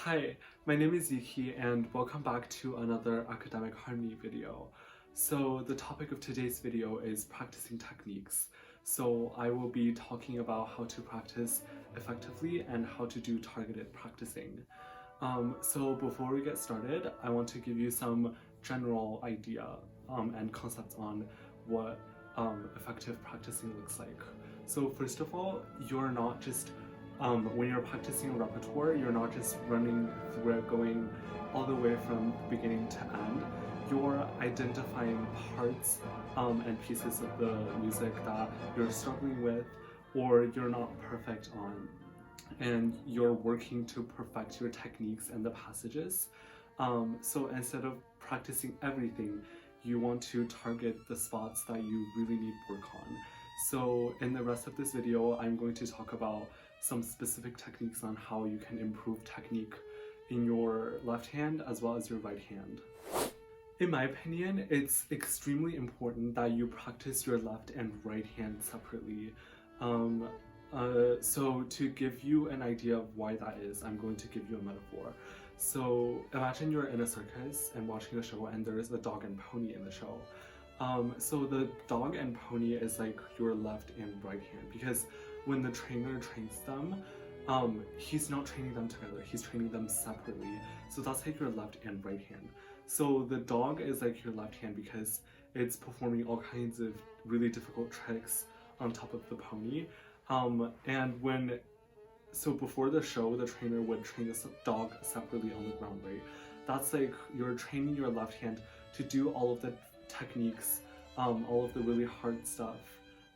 Hi, my name is Ziqi and welcome back to another academic harmony video. So the topic of today's video is practicing techniques. So I will be talking about how to practice effectively and how to do targeted practicing. So before we get started, I want to give you some general idea and concepts on what effective practicing looks like. So first of all, you're not just when you're practicing a repertoire, you're not just running through it, going all the way from beginning to end. You're identifying parts and pieces of the music that you're struggling with or you're not perfect on. And you're working to perfect your techniques and the passages. So instead of practicing everything, you want to target the spots that you really need work on. So in the rest of this video, I'm going to talk about some specific techniques on how you can improve technique in your left hand as well as your right hand. In my opinion, it's extremely important that you practice your left and right hand separately. So to give you an idea of why that is, I'm going to give you a metaphor. So imagine you're in a circus and watching a show and there is a dog and pony in the show. So the dog and pony is like your left and right hand, because when the trainer trains them, he's not training them together, he's training them separately. So that's like your left and right hand. So the dog is like your left hand because it's performing all kinds of really difficult tricks on top of the pony. So before the show, the trainer would train the dog separately on the ground, right? That's like you're training your left hand to do all of the techniques, all of the really hard stuff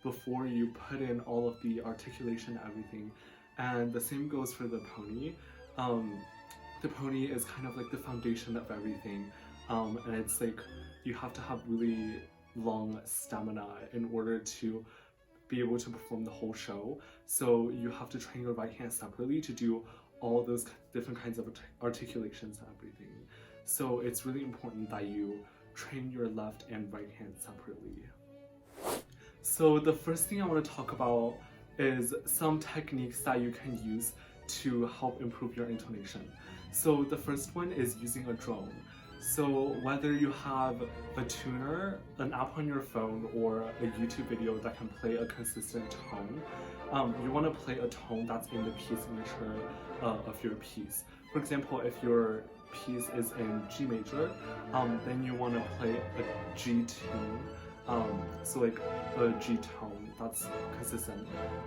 before you put in all of the articulation and everything. And the same goes for the pony. The pony is kind of like the foundation of everything. And it's like you have to have really long stamina in order to be able to perform the whole show. So you have to train your right hand separately to do all those different kinds of articulations and everything. So it's really important that you train your left and right hand separately. So the first thing I want to talk about is some techniques that you can use to help improve your intonation. So the first one is using a drone. So whether you have a tuner, an app on your phone, or a YouTube video that can play a consistent tone, you want to play a tone that's in the key signature of your piece. For example, if your piece is in G major, then you want to play a G tune, so like a G tone that's consistent.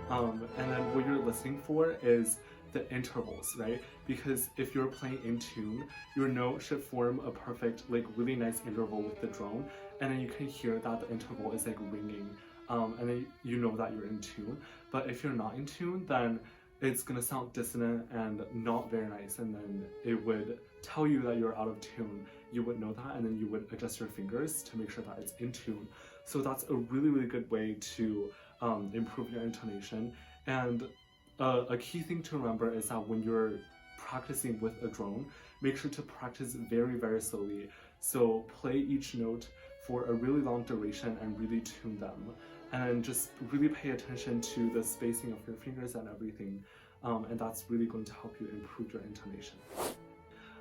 And then what you're listening for is the intervals, right? Because if you're playing in tune, your note should form a perfect, like really nice interval with the drone, and then you can hear that the interval is like ringing, and then you know that you're in tune. But if you're not in tune, then it's gonna sound dissonant and not very nice, and then it would tell you that you're out of tune. You would know that, and then you would adjust your fingers to make sure that it's in tune. So that's a really good way to improve your intonation. And a key thing to remember is that when you're practicing with a drone, make sure to practice very slowly. So play each note for a really long duration and really tune them. And just really pay attention to the spacing of your fingers and everything. And that's really going to help you improve your intonation.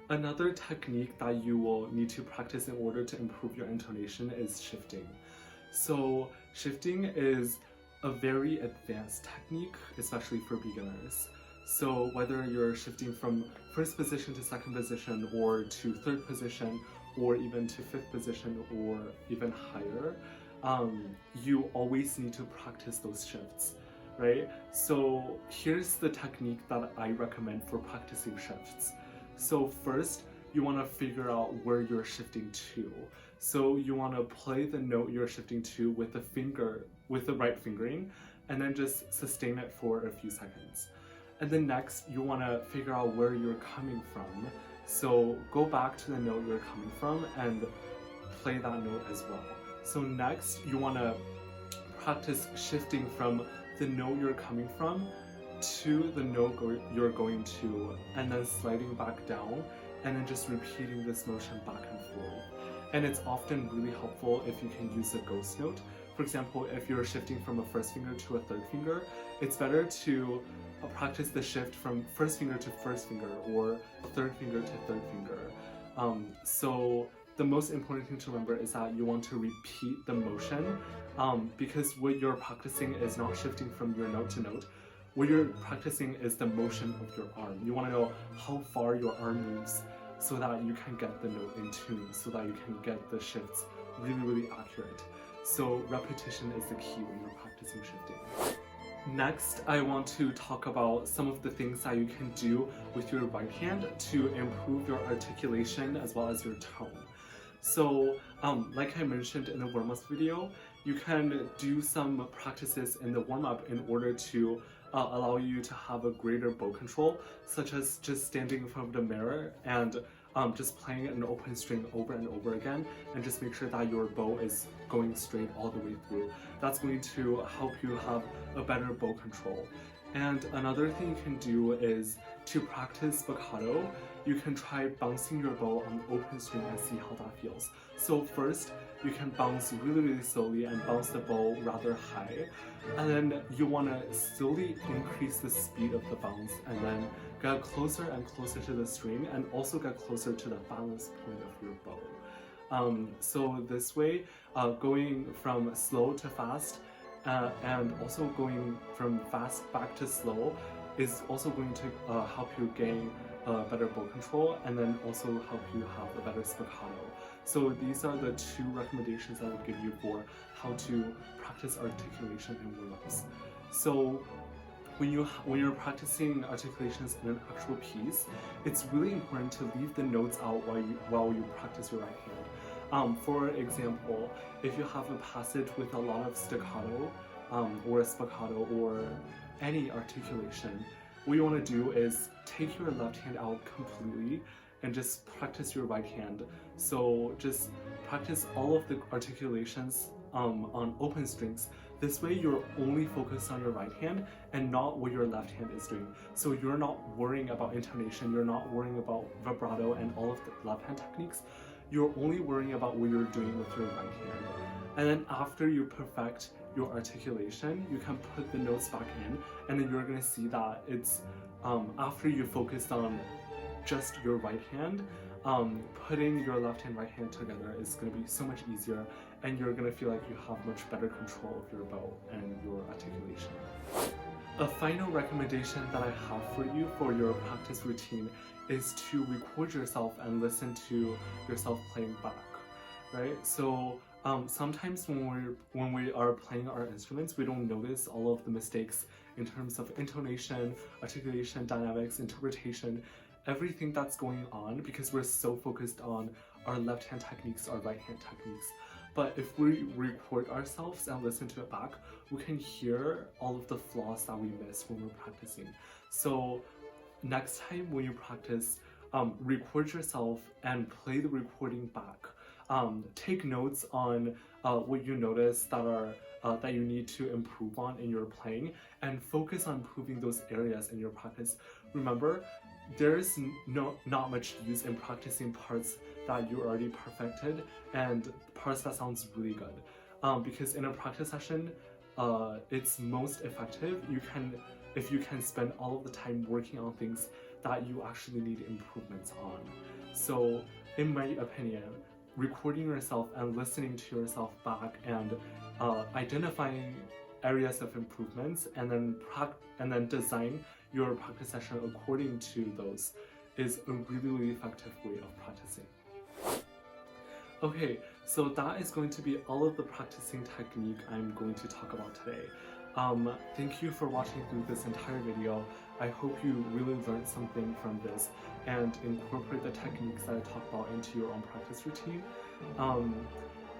Another technique that you will need to practice in order to improve your intonation is shifting. So shifting is a very advanced technique, especially for beginners. So whether you're shifting from first position to second position, or to third position, or even to fifth position, or even higher, you always need to practice those shifts, right? So here's the technique that I recommend for practicing shifts. So first, you want to figure out where you're shifting to. So you want to play the note you're shifting to with the right fingering, and then just sustain it for a few seconds. And then next, you want to figure out where you're coming from. So go back to the note you're coming from and play that note as well. So next, you want to practice shifting from the note you're coming from to the note you're going to, and then sliding back down, and then just repeating this motion back and forth. And it's often really helpful if you can use a ghost note For example, if you're shifting from a first finger to a third finger, it's better to practice the shift from first finger to first finger or third finger to third finger. So the most important thing to remember is that you want to repeat the motion because what you're practicing is not shifting from your note to note. What you're practicing is the motion of your arm. You want to know how far your arm moves so that you can get the note in tune, so that you can get the shifts really, really accurate. So repetition is the key when you're practicing shifting. Next, I want to talk about some of the things that you can do with your right hand to improve your articulation as well as your tone. So, like I mentioned in the warm-up video, you can do some practices in the warm-up in order to allow you to have a greater bow control, such as just standing in front of the mirror and just playing an open string over and over again, and just make sure that your bow is going straight all the way through. That's going to help you have a better bow control. And another thing you can do is to practice staccato. You can try bouncing your bow on open string and see how that feels. So first, you can bounce really, really slowly and bounce the bow rather high. And then you want to slowly increase the speed of the bounce and then get closer and closer to the string and also get closer to the balance point of your bow. So this way, going from slow to fast and also going from fast back to slow is also going to help you gain better bow control and then also help you have a better staccato. So these are the two recommendations I would give you for how to practice articulation in warm-ups. So when you're practicing articulations in an actual piece, it's really important to leave the notes out while you practice your right hand. For example, if you have a passage with a lot of staccato or spiccato or any articulation, what you want to do is take your left hand out completely and just practice your right hand. So just practice all of the articulations on open strings. This way you're only focused on your right hand and not what your left hand is doing. So you're not worrying about intonation, you're not worrying about vibrato and all of the left hand techniques. You're only worrying about what you're doing with your right hand. And then after you perfect your articulation, you can put the notes back in, and then you're going to see that it's after you focused on just your right hand, putting your left hand, right hand together is going to be so much easier, and you're going to feel like you have much better control of your bow and your articulation. A final recommendation that I have for you for your practice routine is to record yourself and listen to yourself playing back, right? So sometimes when we are playing our instruments, we don't notice all of the mistakes in terms of intonation, articulation, dynamics, interpretation, everything that's going on because we're so focused on our left hand techniques, our right hand techniques. But if we record ourselves and listen to it back, we can hear all of the flaws that we missed when we're practicing. So next time when you practice, record yourself and play the recording back. Take notes on what you notice that you need to improve on in your playing, and focus on improving those areas in your practice. Remember, there's not much use in practicing parts that you already perfected and parts that sounds really good. Because in a practice session, it's most effective if you can spend all of the time working on things that you actually need improvements on. So in my opinion, recording yourself and listening to yourself back and identifying areas of improvements and then design your practice session according to those is a really, really effective way of practicing. Okay, so that is going to be all of the practicing technique I'm going to talk about today. Thank you for watching through this entire video. I hope you really learned something from this and incorporate the techniques that I talked about into your own practice routine.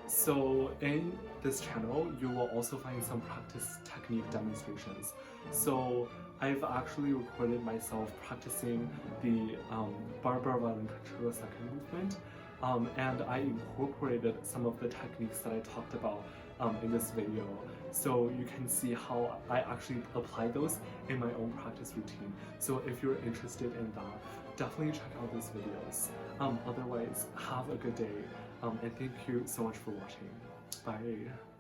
So in this channel, you will also find some practice technique demonstrations. So I've actually recorded myself practicing the Barber violin concerto second movement, and I incorporated some of the techniques that I talked about in this video, so you can see how I actually apply those in my own practice routine. So if you're interested in that, definitely check out these videos. Otherwise, have a good day, and thank you so much for watching. Bye.